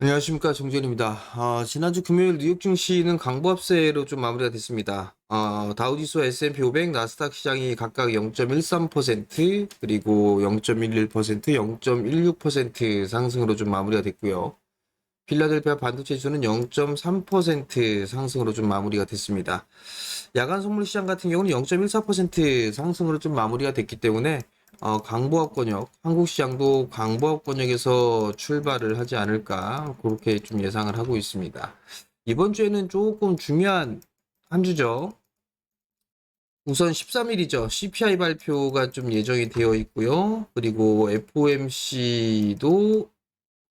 안녕하십니까, 정재현입니다. 지난주 금요일 뉴욕 증시는 강보합세로 좀 마무리가 됐습니다. 다우지수와 S&P 500, 나스닥 시장이 각각 0.13%, 그리고 0.11%, 0.16% 상승으로 좀 마무리가 됐고요. 필라델피아 반도체 지수는 0.3% 상승으로 좀 마무리가 됐습니다. 야간 선물 시장 같은 경우는 0.14% 상승으로 좀 마무리가 됐기 때문에 강보합권역, 한국 시장도 강보합권역에서 출발을 하지 않을까 그렇게 좀 예상을 하고 있습니다. 이번 주에는 조금 중요한 한 주죠. 우선 13일이죠. CPI 발표가 좀 예정이 되어 있고요. 그리고 FOMC도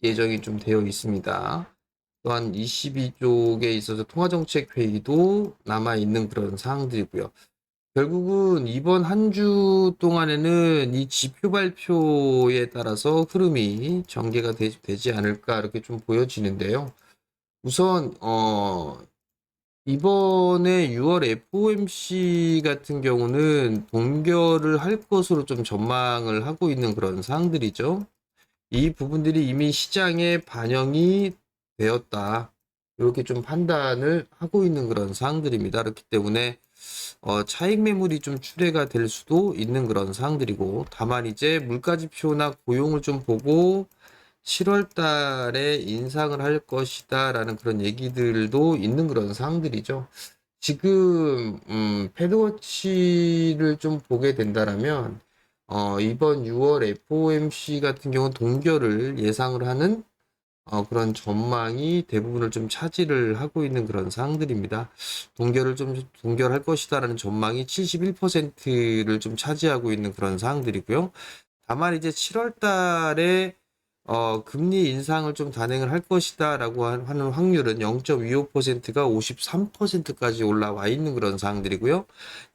예정이 좀 되어 있습니다. 또한 22쪽에 있어서 통화정책 회의도 남아 있는 그런 사항들이고요. 결국은 이번 한 주 동안에는 이 지표 발표에 따라서 흐름이 전개가 되지 않을까 이렇게 좀 보여지는데요. 우선 이번에 6월 FOMC 같은 경우는 동결을 할 것으로 좀 전망을 하고 있는 그런 사항들이죠. 이 부분들이 이미 시장에 반영이 되었다. 이렇게 좀 판단을 하고 있는 그런 사항들입니다. 그렇기 때문에 차익 매물이 좀 출회가 될 수도 있는 그런 사항들이고, 다만 이제 물가지표나 고용을 좀 보고 7월 달에 인상을 할 것이다 라는 그런 얘기들도 있는 그런 사항들이죠. 지금 패드워치를 좀 보게 된다라면 이번 6월 FOMC 같은 경우는 동결을 예상을 하는 그런 전망이 대부분을 좀 차지를 하고 있는 그런 사항들입니다. 동결할 것이다라는 전망이 71%를 좀 차지하고 있는 그런 사항들이고요. 다만 이제 7월 달에 금리 인상을 좀 단행을 할 것이다라고 하는 확률은 0.25%가 53%까지 올라와 있는 그런 사항들이고요.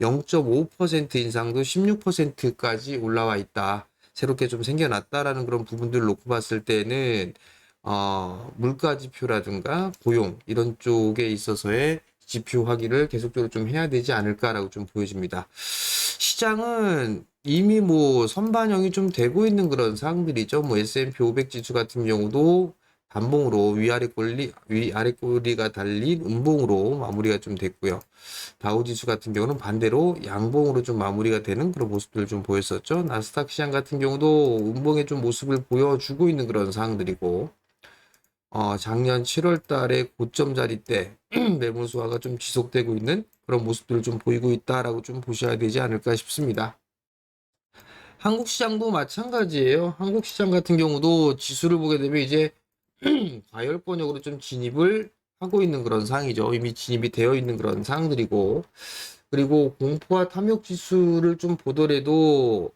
0.5% 인상도 16%까지 올라와 있다. 새롭게 좀 생겨났다라는 그런 부분들을 놓고 봤을 때는 물가 지표라든가 고용 이런 쪽에 있어서의 지표 확인을 계속적으로 좀 해야 되지 않을까라고 좀 보여집니다. 시장은 이미 뭐 선반영이 좀 되고 있는 그런 사항들이죠. 뭐 S&P 500 지수 같은 경우도 단봉으로 위아래 꼬리가 달린 음봉으로 마무리가 좀 됐고요. 다우 지수 같은 경우는 반대로 양봉으로 좀 마무리가 되는 그런 모습들을 좀 보였었죠. 나스닥 시장 같은 경우도 음봉의 좀 모습을 보여주고 있는 그런 사항들이고, 작년 7월 달에 고점 자리 때 매물 수화가 좀 지속되고 있는 그런 모습들을 좀 보이고 있다라고 좀 보셔야 되지 않을까 싶습니다. 한국 시장도 마찬가지예요. 한국 시장 같은 경우도 지수를 보게 되면 이제 과열권역으로 좀 진입을 하고 있는 그런 상황이죠. 이미 진입이 되어 있는 그런 상황들이고, 그리고 공포와 탐욕 지수를 좀 보더라도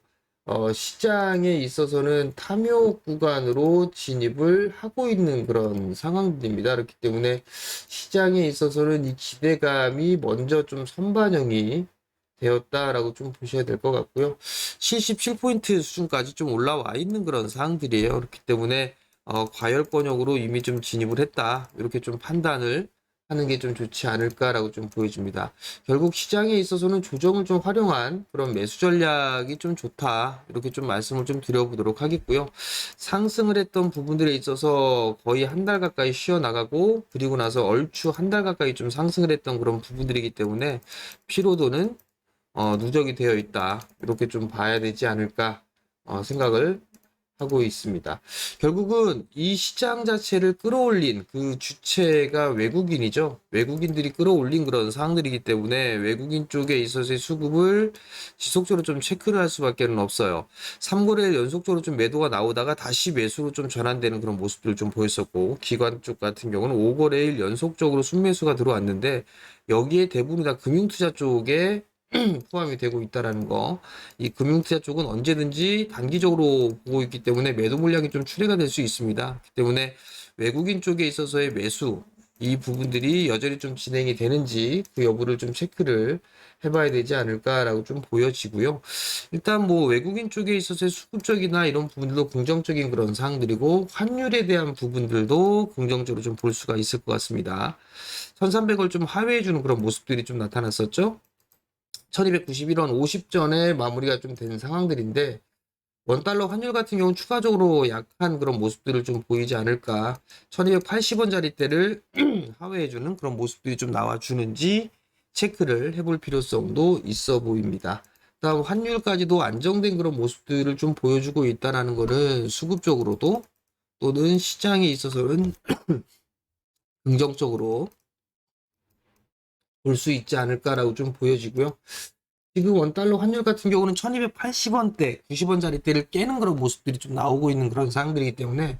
시장에 있어서는 탐욕 구간으로 진입을 하고 있는 그런 상황들입니다. 그렇기 때문에 시장에 있어서는 이 기대감이 먼저 좀 선반영이 되었다라고 좀 보셔야 될 것 같고요. 77포인트 수준까지 좀 올라와 있는 그런 사항들이에요. 그렇기 때문에 과열권역으로 이미 좀 진입을 했다. 이렇게 좀 판단을 하는 게 좀 좋지 않을까라고 좀 보여집니다. 결국 시장에 있어서는 조정을 좀 활용한 그런 매수 전략이 좀 좋다. 이렇게 좀 말씀을 좀 드려보도록 하겠고요. 상승을 했던 부분들에 있어서 거의 한 달 가까이 쉬어 나가고, 그리고 나서 얼추 한 달 가까이 좀 상승을 했던 그런 부분들이기 때문에 피로도는 누적이 되어 있다. 이렇게 좀 봐야 되지 않을까 생각을 하고 있습니다. 결국은 이 시장 자체를 끌어올린 그 주체가 외국인이죠. 외국인들이 끌어올린 그런 상황들이기 때문에 외국인 쪽에 있어서의 수급을 지속적으로 좀 체크를 할 수밖에 없어요. 3거래일 연속적으로 좀 매도가 나오다가 다시 매수로 좀 전환되는 그런 모습들을 좀 보였었고, 기관 쪽 같은 경우는 5거래일 연속적으로 순매수가 들어왔는데, 여기에 대부분 다 금융투자 쪽에 포함이 되고 있다라는 거. 이 금융투자 쪽은 언제든지 단기적으로 보고 있기 때문에 매도 물량이 좀 출회가 될 수 있습니다. 그렇기 때문에 외국인 쪽에 있어서의 매수, 이 부분들이 여전히 좀 진행이 되는지 그 여부를 좀 체크를 해봐야 되지 않을까라고 좀 보여지고요. 일단 뭐 외국인 쪽에 있어서의 수급적이나 이런 부분들도 긍정적인 그런 사항들이고, 환율에 대한 부분들도 긍정적으로 좀 볼 수가 있을 것 같습니다. 1300을 좀 하회해주는 그런 모습들이 좀 나타났었죠. 1291원 50전에 마무리가 좀 된 상황들인데, 원달러 환율 같은 경우는 추가적으로 약한 그런 모습들을 좀 보이지 않을까. 1280원짜리대를 하회해주는 그런 모습들이 좀 나와주는지 체크를 해볼 필요성도 있어 보입니다. 다음 환율까지도 안정된 그런 모습들을 좀 보여주고 있다는 것은 수급적으로도 또는 시장에 있어서는 긍정적으로 볼 수 있지 않을까라고 좀 보여지고요. 지금 원달러 환율 같은 경우는 1280원대, 90원짜리대를 깨는 그런 모습들이 좀 나오고 있는 그런 상황들이기 때문에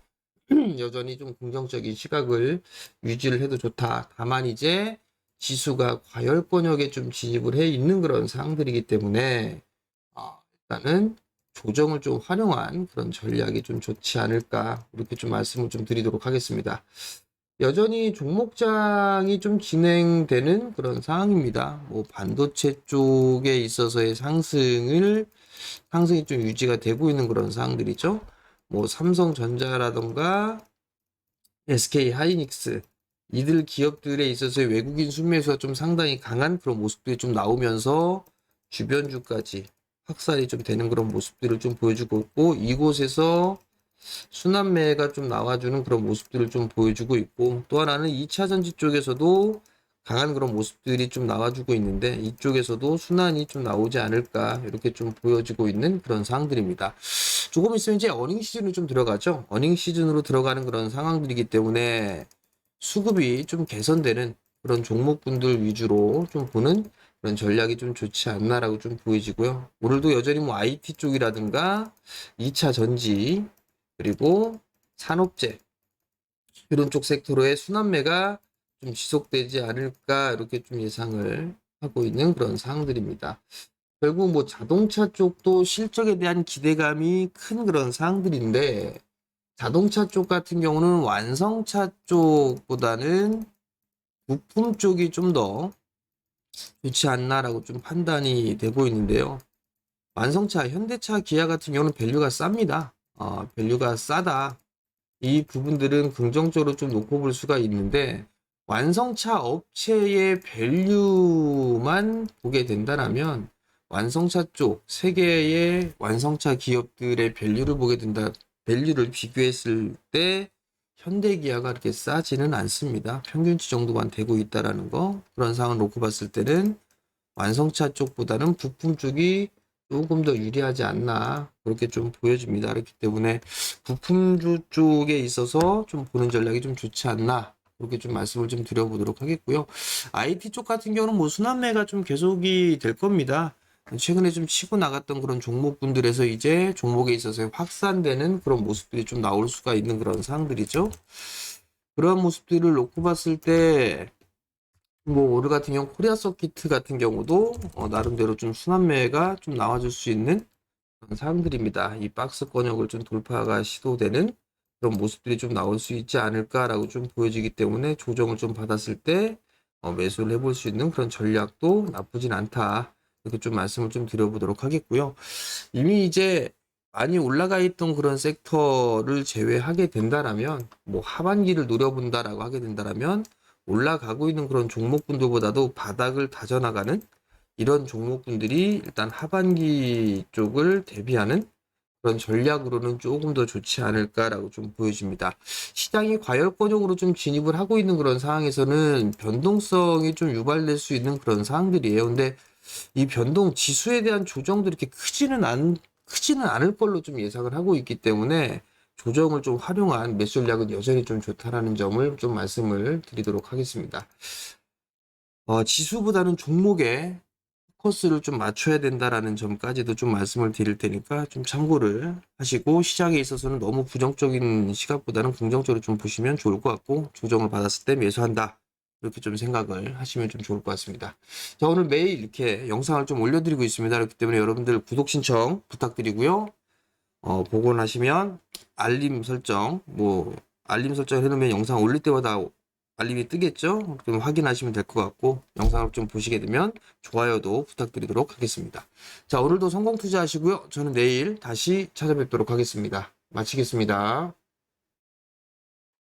여전히 좀 긍정적인 시각을 유지를 해도 좋다. 다만 이제 지수가 과열권역에 좀 진입을 해 있는 그런 상황들이기 때문에 일단은 조정을 좀 활용한 그런 전략이 좀 좋지 않을까 이렇게 좀 말씀을 좀 드리도록 하겠습니다. 여전히 종목장이 좀 진행되는 그런 상황입니다. 뭐 반도체 쪽에 있어서의 상승이 좀 유지가 되고 있는 그런 상황들이죠. 뭐 삼성전자라던가 SK 하이닉스 이들 기업들에 있어서의 외국인 순매수가 좀 상당히 강한 그런 모습들이 좀 나오면서 주변주까지 확산이 좀 되는 그런 모습들을 좀 보여주고 있고, 이곳에서 순환매가 좀 나와주는 그런 모습들을 좀 보여주고 있고, 또 하나는 2차 전지 쪽에서도 강한 그런 모습들이 좀 나와주고 있는데, 이쪽에서도 순환이 좀 나오지 않을까 이렇게 좀 보여지고 있는 그런 상황들입니다. 조금 있으면 이제 어닝 시즌으로 좀 들어가죠. 어닝 시즌으로 들어가는 그런 상황들이기 때문에 수급이 좀 개선되는 그런 종목군들 위주로 좀 보는 그런 전략이 좀 좋지 않나라고 좀 보여지고요. 오늘도 여전히 뭐 IT 쪽이라든가 2차 전지 그리고 산업재 이런 쪽 섹터로의 순환매가 좀 지속되지 않을까 이렇게 좀 예상을 하고 있는 그런 상황들입니다. 결국 뭐 자동차 쪽도 실적에 대한 기대감이 큰 그런 상황들인데, 자동차 쪽 같은 경우는 완성차 쪽보다는 부품 쪽이 좀 더 좋지 않나라고 좀 판단이 되고 있는데요. 완성차, 현대차, 기아 같은 경우는 밸류가 쌉니다. 밸류가 싸다. 이 부분들은 긍정적으로 좀 놓고 볼 수가 있는데, 완성차 업체의 밸류만 보게 된다면 완성차 쪽 세계의 완성차 기업들의 밸류를 보게 된다. 밸류를 비교했을 때 현대기아가 그렇게 싸지는 않습니다. 평균치 정도만 되고 있다라는 거. 그런 상황을 놓고 봤을 때는 완성차 쪽보다는 부품 쪽이 조금 더 유리하지 않나 그렇게 좀 보여집니다. 그렇기 때문에 부품주 쪽에 있어서 좀 보는 전략이 좀 좋지 않나 그렇게 좀 말씀을 좀 드려보도록 하겠고요. IT 쪽 같은 경우는 뭐 순환매가 좀 계속이 될 겁니다. 최근에 좀 치고 나갔던 그런 종목군들에서 이제 종목에 있어서 확산되는 그런 모습들이 좀 나올 수가 있는 그런 상황들이죠. 그러한 모습들을 놓고 봤을 때 뭐 오늘 같은 경우 코리아 서키트 같은 경우도 나름대로 좀 순환매가 좀 나와줄 수 있는 그런 사항들입니다. 이 박스 권역을 좀 돌파가 시도되는 그런 모습들이 좀 나올 수 있지 않을까라고 좀 보여지기 때문에 조정을 좀 받았을 때 매수를 해볼 수 있는 그런 전략도 나쁘진 않다. 이렇게 좀 말씀을 좀 드려보도록 하겠고요. 이미 이제 많이 올라가 있던 그런 섹터를 제외하게 된다라면, 뭐 하반기를 노려본다라고 하게 된다라면 올라가고 있는 그런 종목군들보다도 바닥을 다져나가는 이런 종목군들이 일단 하반기 쪽을 대비하는 그런 전략으로는 조금 더 좋지 않을까라고 좀 보여집니다. 시장이 과열권역으로 좀 진입을 하고 있는 그런 상황에서는 변동성이 좀 유발될 수 있는 그런 상황들이에요. 근데 이 변동 지수에 대한 조정도 이렇게 크지는 않을 걸로 좀 예상을 하고 있기 때문에 조정을 좀 활용한 매수 전략은 여전히 좀 좋다라는 점을 좀 말씀을 드리도록 하겠습니다. 지수보다는 종목에 포커스를 좀 맞춰야 된다라는 점까지도 좀 말씀을 드릴 테니까 좀 참고를 하시고, 시장에 있어서는 너무 부정적인 시각보다는 긍정적으로 좀 보시면 좋을 것 같고, 조정을 받았을 때 매수한다. 이렇게 좀 생각을 하시면 좀 좋을 것 같습니다. 자, 오늘 매일 이렇게 영상을 좀 올려드리고 있습니다. 그렇기 때문에 여러분들 구독 신청 부탁드리고요. 보고 나시면 알림 설정, 알림 설정을 해놓으면 영상 올릴 때마다 알림이 뜨겠죠? 그럼 확인하시면 될 것 같고, 영상을 좀 보시게 되면 좋아요도 부탁드리도록 하겠습니다. 자, 오늘도 성공 투자하시고요. 저는 내일 다시 찾아뵙도록 하겠습니다. 마치겠습니다.